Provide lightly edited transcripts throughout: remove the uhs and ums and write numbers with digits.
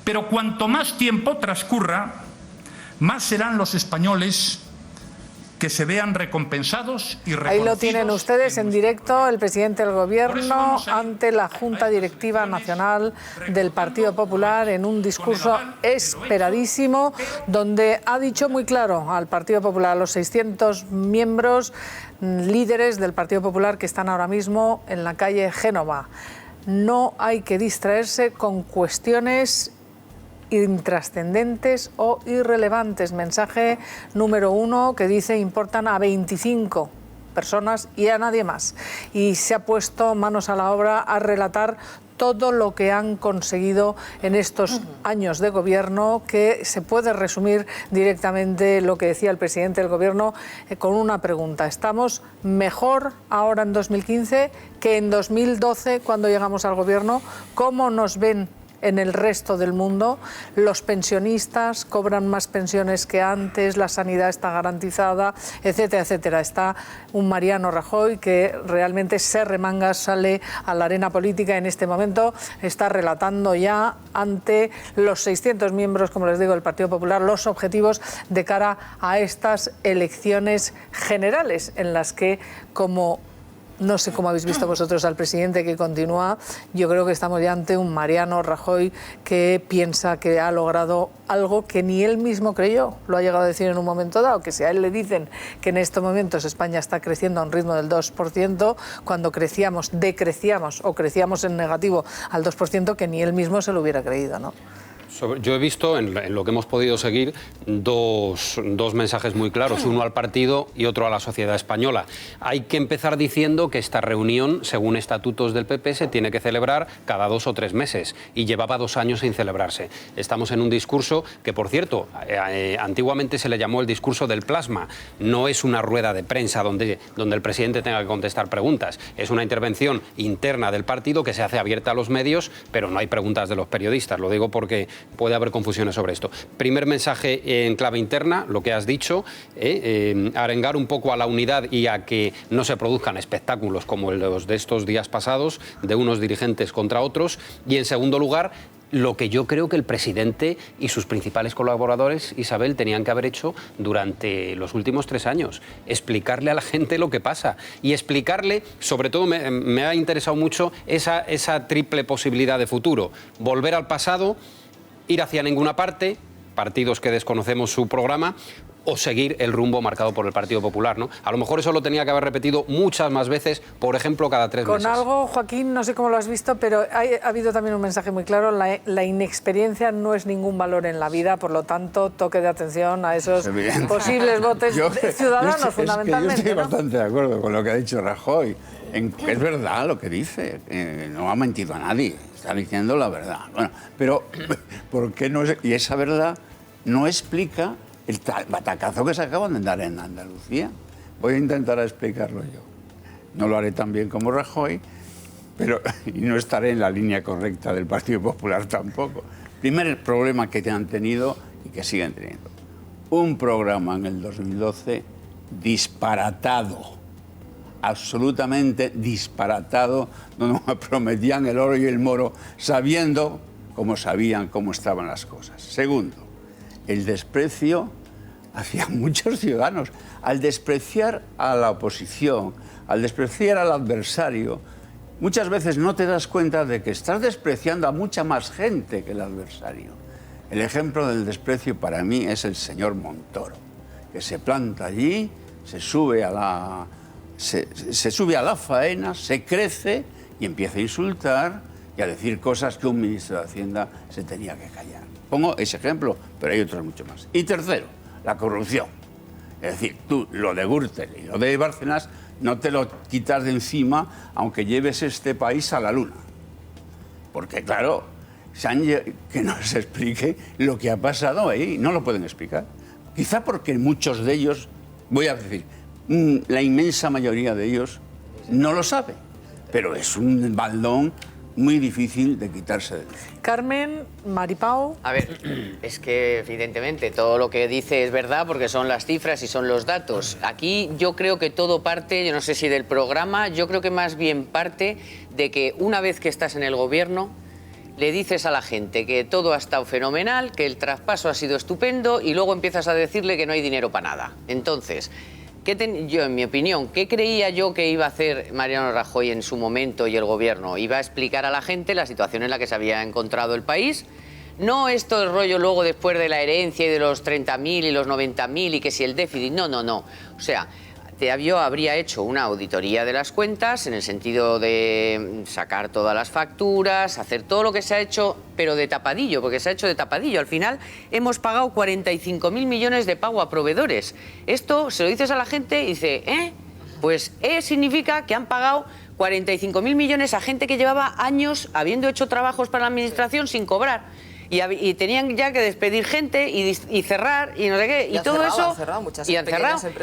Pero cuanto más tiempo transcurra, más serán los españoles que se vean recompensados y reconocidos. Ahí lo tienen ustedes en directo, el presidente del Gobierno ante la Junta Directiva Nacional del Partido Popular en un discurso esperadísimo, donde ha dicho muy claro al Partido Popular, a los 600 miembros, líderes del Partido Popular que están ahora mismo en la calle Génova. No hay que distraerse con cuestiones intrascendentes o irrelevantes. Mensaje número 1 que dice importan a 25 personas y a nadie más. Y se ha puesto manos a la obra a relatar todo lo que han conseguido en estos años de gobierno, que se puede resumir directamente lo que decía el presidente del gobierno con una pregunta. ¿Estamos mejor ahora en 2015 que en 2012 cuando llegamos al gobierno? ¿Cómo nos ven en el resto del mundo? Los pensionistas cobran más pensiones que antes, la sanidad está garantizada, etcétera, etcétera. Está un Mariano Rajoy que realmente se remanga, sale a la arena política en este momento, está relatando ya ante los 600 miembros, como les digo, del Partido Popular, los objetivos de cara a estas elecciones generales en las que, como no sé cómo habéis visto vosotros al presidente que continúa, yo creo que estamos ya ante un Mariano Rajoy que piensa que ha logrado algo que ni él mismo creyó. Lo ha llegado a decir en un momento dado, que si a él le dicen que en estos momentos España está creciendo a un ritmo del 2%, cuando decrecíamos o crecíamos en negativo al 2%, que ni él mismo se lo hubiera creído, ¿no? Yo he visto en lo que hemos podido seguir dos mensajes muy claros, uno al partido y otro a la sociedad española. Hay que empezar diciendo que esta reunión, según estatutos del PP, se tiene que celebrar cada 2 o 3 meses y llevaba 2 años sin celebrarse. Estamos en un discurso que, por cierto, antiguamente se le llamó el discurso del plasma. No es una rueda de prensa donde el presidente tenga que contestar preguntas. Es una intervención interna del partido que se hace abierta a los medios, pero no hay preguntas de los periodistas. Lo digo porque puede haber confusiones sobre esto. Primer mensaje en clave interna, lo que has dicho, arengar un poco a la unidad y a que no se produzcan espectáculos como los de estos días pasados, de unos dirigentes contra otros. Y en segundo lugar, lo que yo creo que el presidente y sus principales colaboradores, Isabel, tenían que haber hecho durante los últimos 3 años. Explicarle a la gente lo que pasa. Y explicarle, sobre todo me ha interesado mucho esa triple posibilidad de futuro. Volver al pasado, ir hacia ninguna parte, partidos que desconocemos su programa, o seguir el rumbo marcado por el Partido Popular, ¿no? A lo mejor eso lo tenía que haber repetido muchas más veces, por ejemplo, cada 3 meses. Con algo, Joaquín, no sé cómo lo has visto, pero ha habido también un mensaje muy claro: la inexperiencia no es ningún valor en la vida, por lo tanto, toque de atención a esos posibles votos ciudadanos, fundamentalmente. Yo estoy bastante de acuerdo con lo que ha dicho Rajoy. Es verdad lo que dice, no ha mentido a nadie, está diciendo la verdad. Bueno, pero ¿por qué no? Y esa verdad no explica el batacazo que se acaban de dar en Andalucía. Voy a intentar explicarlo yo. No lo haré tan bien como Rajoy, y no estaré en la línea correcta del Partido Popular tampoco. Primer problema que han tenido y que siguen teniendo. Un programa en el 2012 disparatado, absolutamente disparatado, donde prometían el oro y el moro, sabiendo cómo sabían cómo estaban las cosas. Segundo, el desprecio hacia muchos ciudadanos. Al despreciar a la oposición, al despreciar al adversario, muchas veces no te das cuenta de que estás despreciando a mucha más gente que el adversario. El ejemplo del desprecio para mí es el señor Montoro, que se planta allí, se sube a la faena, se crece y empieza a insultar y a decir cosas que un ministro de Hacienda se tenía que callar. Pongo ese ejemplo, pero hay otros mucho más. Y tercero, la corrupción. Es decir, tú lo de Gürtel y lo de Bárcenas no te lo quitas de encima aunque lleves este país a la luna. Porque claro, que nos explique lo que ha pasado ahí. No lo pueden explicar. Quizá porque muchos de ellos, voy a decir, la inmensa mayoría de ellos no lo sabe. Pero es un baldón muy difícil de quitarse de encima. Carmen, Maripau. A ver, es que evidentemente todo lo que dice es verdad porque son las cifras y son los datos. Aquí yo creo que todo parte, yo no sé si del programa, yo creo que más bien parte de que una vez que estás en el gobierno, le dices a la gente que todo ha estado fenomenal, que el traspaso ha sido estupendo y luego empiezas a decirle que no hay dinero para nada. Entonces, yo, en mi opinión, ¿qué creía yo que iba a hacer Mariano Rajoy en su momento y el gobierno? Iba a explicar a la gente la situación en la que se había encontrado el país. No esto el rollo luego después de la herencia y de los 30.000 y los 90.000 y que si el déficit, no. O sea, yo habría hecho una auditoría de las cuentas en el sentido de sacar todas las facturas, hacer todo lo que se ha hecho, pero de tapadillo, porque se ha hecho de tapadillo. Al final hemos pagado 45.000 millones de pago a proveedores. Esto se lo dices a la gente y dice, pues significa que han pagado 45.000 millones a gente que llevaba años habiendo hecho trabajos para la administración sin cobrar. Y tenían ya que despedir gente y cerrar y no sé qué. Y todo eso.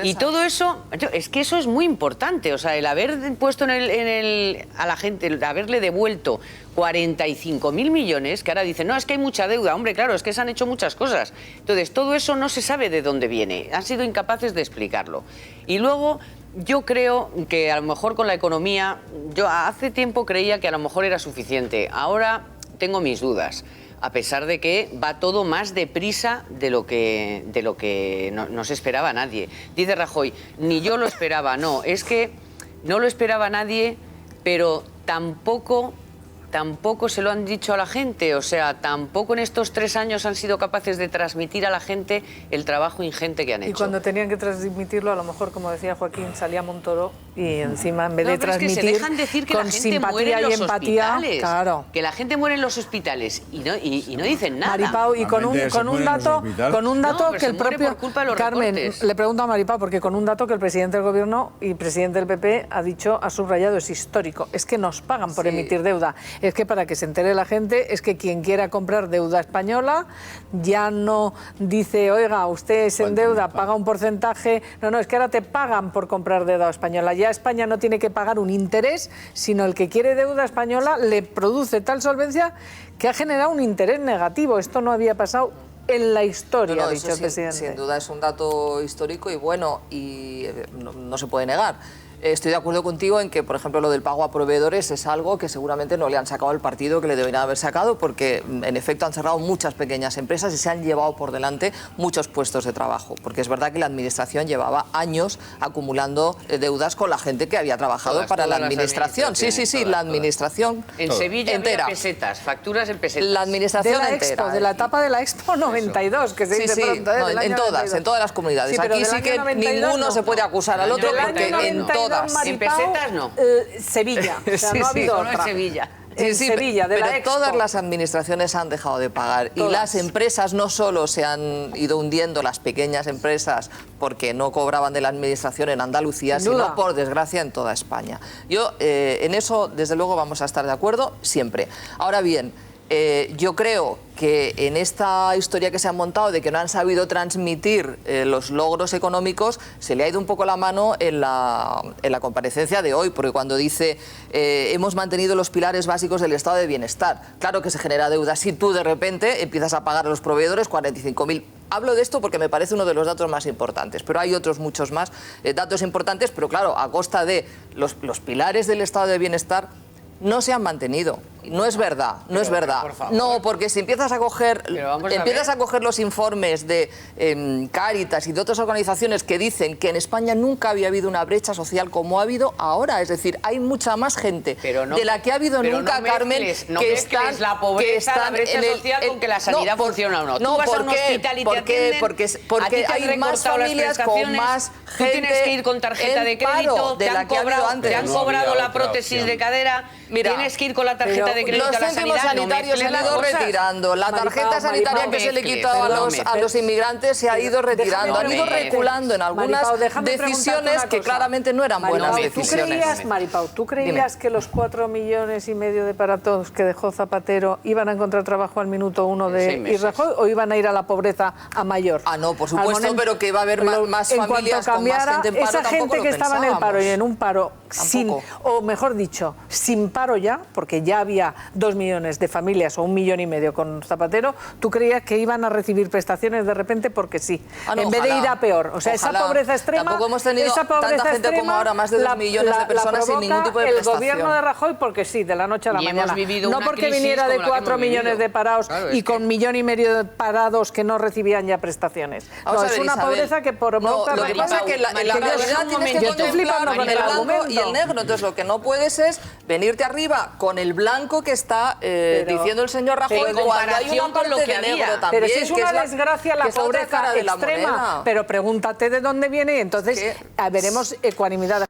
Y todo eso. Es que eso es muy importante. O sea, el haber puesto a la gente, el haberle devuelto 45.000 millones, que ahora dicen, no, es que hay mucha deuda. Hombre, claro, es que se han hecho muchas cosas. Entonces, todo eso no se sabe de dónde viene. Han sido incapaces de explicarlo. Y luego, yo creo que a lo mejor con la economía, yo hace tiempo creía que a lo mejor era suficiente. Ahora tengo mis dudas. A pesar de que va todo más deprisa de lo que no se esperaba nadie. Dice Rajoy, ni yo lo esperaba, no, es que no lo esperaba nadie, pero tampoco se lo han dicho a la gente, o sea, tampoco en estos 3 años han sido capaces de transmitir a la gente el trabajo ingente que han hecho. Y cuando tenían que transmitirlo, a lo mejor, como decía Joaquín, salía Montoro y encima, en vez de transmitir, es que se dejan decir que con la gente simpatía y empatía, claro. Que la gente muere en los hospitales y no dicen nada. Maripau, y con un dato que el propio Carmen, recortes. le pregunto a Maripau, porque con un dato que el presidente del Gobierno y presidente del PP ha dicho, ha subrayado, es histórico, es que nos pagan por emitir deuda. Es que para que se entere la gente, es que quien quiera comprar deuda española ya no dice, oiga, usted se endeuda, paga un porcentaje. No, es que ahora te pagan por comprar deuda española. Ya España no tiene que pagar un interés, sino el que quiere deuda española le produce tal solvencia que ha generado un interés negativo. Esto no había pasado en la historia, ha dicho el presidente. Sin duda es un dato histórico y bueno, y no se puede negar. Estoy de acuerdo contigo en que, por ejemplo, lo del pago a proveedores es algo que seguramente no le han sacado el partido que le deberían haber sacado, porque en efecto han cerrado muchas pequeñas empresas y se han llevado por delante muchos puestos de trabajo, porque es verdad que la administración llevaba años acumulando deudas con la gente que había trabajado para la administración. Sí, la administración en Sevilla entera. Había pesetas, facturas en pesetas. La administración de la entera. Expo, de la etapa de la Expo 92, que se dice pronto, no, en todas las comunidades. Aquí sí que 92, ninguno se puede acusar al otro, porque en todas. Maripau, en pesetas no. Sevilla, o sea, no ha habido otra. En Sevilla. En Sevilla, de pero la Expo. Todas las administraciones han dejado de pagar. Todas. Y las empresas no solo se han ido hundiendo, las pequeñas empresas, porque no cobraban de la administración en Andalucía, sino por desgracia en toda España. Yo en eso, desde luego, vamos a estar de acuerdo siempre. Ahora bien, yo creo que en esta historia que se ha montado de que no han sabido transmitir los logros económicos, se le ha ido un poco la mano en la comparecencia de hoy, porque cuando dice hemos mantenido los pilares básicos del estado de bienestar, claro que se genera deuda si tú de repente empiezas a pagar a los proveedores 45.000. Hablo de esto porque me parece uno de los datos más importantes, pero hay otros muchos más datos importantes, pero claro, a costa de los pilares del estado de bienestar no se han mantenido. No es verdad, no es verdad. No, porque si empiezas a coger los informes de Cáritas y de otras organizaciones que dicen que en España nunca había habido una brecha social como ha habido ahora, es decir, hay mucha más gente de la que ha habido nunca, Carmen, que están la pobreza, la brecha social con que la sanidad funciona o no. No, tú vas a un hospital y te atienden, porque hay más familias con más gente. Tú tienes que ir con tarjeta de crédito, te han cobrado la prótesis de cadera, tienes que ir con la tarjeta de crédito los a la céntimos sanidad, sanitarios se han ido retirando. La tarjeta sanitaria que se le quitó a los inmigrantes se ha ido retirando. Han ido reculando en algunas decisiones que claramente no eran buenas decisiones. Maripau, ¿tú creías que los 4,5 millones de parados que dejó Zapatero iban a encontrar trabajo al minuto 1 de Rajoy o iban a ir a la pobreza a mayor? Ah, no, por supuesto, pero que va a haber más familias con más gente en paro. Esa gente que estaba en el paro y en un paro o mejor dicho, sin paro ya, porque ya había 2 millones de familias o 1,5 millones con Zapatero, ¿tú creías que iban a recibir prestaciones de repente porque sí? No, en vez de ir a peor. O sea, ojalá. Esa pobreza extrema... Tampoco hemos tenido tanta gente como ahora, más de 2 millones de personas sin ningún tipo de prestación. el gobierno de Rajoy porque sí, de la noche a la Y mañana. hemos vivido No una porque crisis viniera de como la que 4 hemos millones vivido. de parados Claro, y es con que- 1,5 millones de parados que no recibían ya prestaciones. Vamos No, a ver, es una Isabel. pobreza que provoca... No, lo que pasa es que en la María, realidad un tienes que momento. Yo estoy flipando contemplar con el el blanco argumento. y el negro. Entonces lo que no puedes es venirte arriba con el blanco que está diciendo el señor Rajoy en cuando hay comparación una con parte lo que de negro había. también. Pero si es que una la- desgracia la que es otra pobreza cara de la extrema, moneda. pero pregúntate de dónde viene y entonces veremos ecuanimidad.